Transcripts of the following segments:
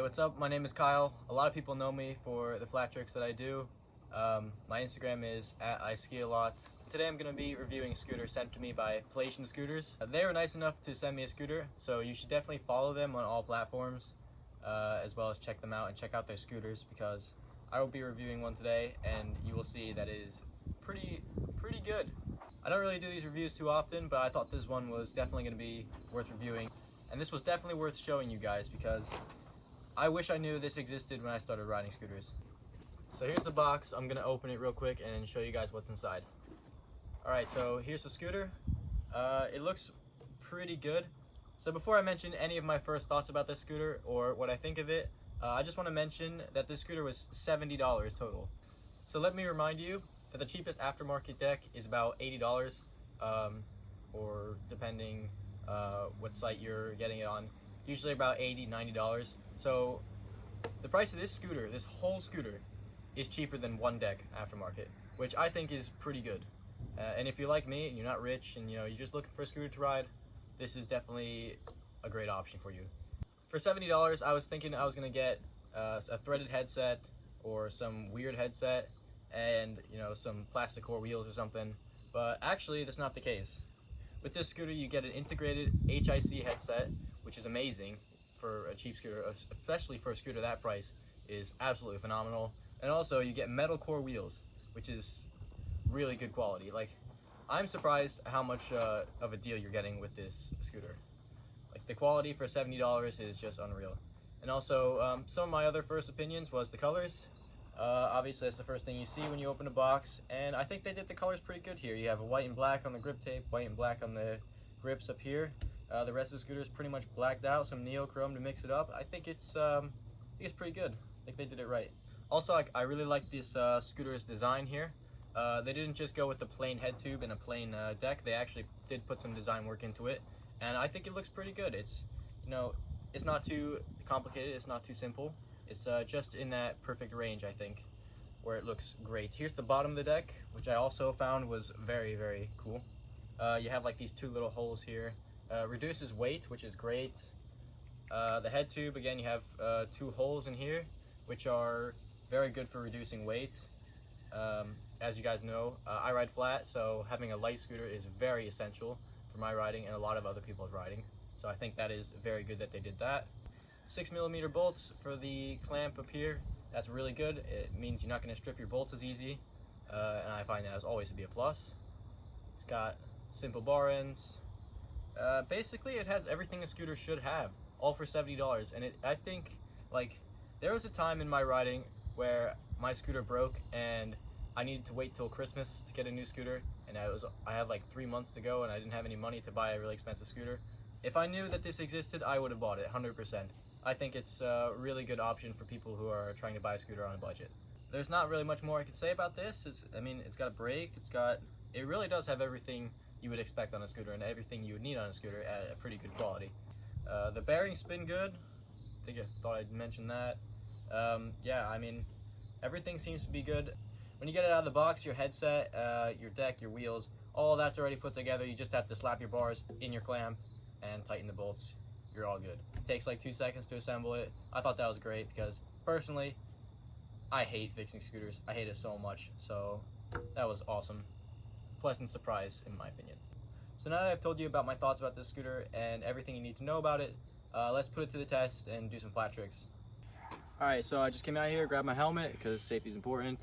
what's up? My name is Kyle. A lot of people know me for the flat tricks that I do. My Instagram is @iskialot. Today I'm going to be reviewing a scooter sent to me by Playshion scooters. They were nice enough to send me a scooter, so you should definitely follow them on all platforms, as well as check them out and check out their scooters, because I will be reviewing one today and you will see that it is pretty good. I don't really do these reviews too often, but I thought this one was definitely going to be worth reviewing. And this was definitely worth showing you guys because I wish I knew this existed when I started riding scooters. So here's the box. I'm going to open it real quick and show you guys what's inside. Alright, so here's the scooter. It looks pretty good. So before I mention any of my first thoughts about this scooter or what I think of it, I just want to mention that this scooter was $70 total. So let me remind you that the cheapest aftermarket deck is about $80, or depending what site you're getting it on, usually about $80, $90. So the price of this scooter, this whole scooter, is cheaper than one deck aftermarket, which I think is pretty good. And if you're like me and you're not rich and you're just looking for a scooter to ride, this is definitely a great option for you. For $70, I was thinking I was gonna get a threaded headset or some weird headset and some plastic core wheels or something, but actually that's not the case. With this scooter you get an integrated HIC headset, which is amazing for a cheap scooter, especially for a scooter that price is absolutely phenomenal. And also you get metal core wheels, which is really good quality. Like, I'm surprised how much of a deal you're getting with this scooter. Like, the quality for $70 is just unreal. And also some of my other first opinions was the colors. Obviously that's the first thing you see when you open a box, and I think they did the colors pretty good here. You have a white and black on the grip tape, white and black on the grips up here. The rest of the scooter is pretty much blacked out, some neochrome to mix it up. I think it's pretty good. I think they did it right. Also, I really like this scooter's design here. They didn't just go with the plain head tube and a plain deck. They actually did put some design work into it, and I think it looks pretty good. It's it's not too complicated. It's not too simple. It's just in that perfect range, I think, where it looks great. Here's the bottom of the deck, which I also found was very cool. You have like these two little holes here. Reduces weight, which is great. The head tube, again, you have two holes in here, which are very good for reducing weight. As you guys know, I ride flat, so having a light scooter is very essential for my riding and a lot of other people's riding. So I think that is very good that they did that. 6mm bolts for the clamp up here. That's really good. It means you're not going to strip your bolts as easy, and I find that as always to be a plus. It's got simple bar ends. Basically, it has everything a scooter should have, all for $70. And I think, like, there was a time in my riding where my scooter broke and I needed to wait till Christmas to get a new scooter, and I had like 3 months to go and I didn't have any money to buy a really expensive scooter. If I knew that this existed, I would have bought it 100%. I think it's a really good option for people who are trying to buy a scooter on a budget. There's not really much more I could say about this. It's got a brake, it really does have everything you would expect on a scooter and everything you would need on a scooter at a pretty good quality. The bearings spin good. I think I thought I'd mention that. Yeah, everything seems to be good. When you get it out of the box, your headset, your deck, your wheels, all that's already put together. You just have to slap your bars in your clamp and tighten the bolts. You're all good. It takes like 2 seconds to assemble it. I thought that was great because personally, I hate fixing scooters. I hate it so much. So that was awesome. Pleasant surprise in my opinion. So now that I've told you about my thoughts about this scooter and everything you need to know about it, let's put it to the test and do some flat tricks. Alright, so I just came out here, grabbed my helmet because safety is important.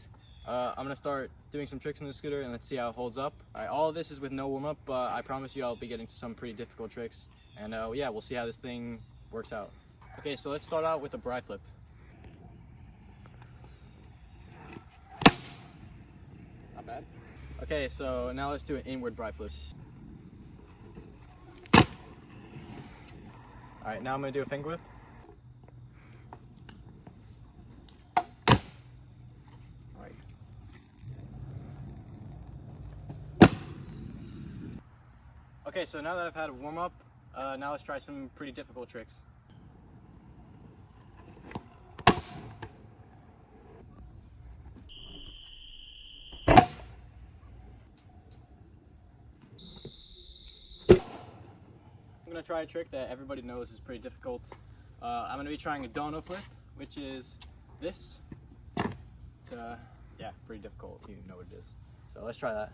I'm going to start doing some tricks on the scooter and let's see how it holds up. Alright, all of this is with no warm-up, but I promise you I'll be getting to some pretty difficult tricks. And yeah, we'll see how this thing works out. Okay, so let's start out with a bride flip. Not bad. Okay, so now let's do an inward bride flip. Alright, now I'm going to do a finger whip. Okay, so now that I've had a warm-up, now let's try some pretty difficult tricks. I'm going to try a trick that everybody knows is pretty difficult. I'm going to be trying a dono flip, which is this. It's, yeah, pretty difficult if you know what it is. So let's try that.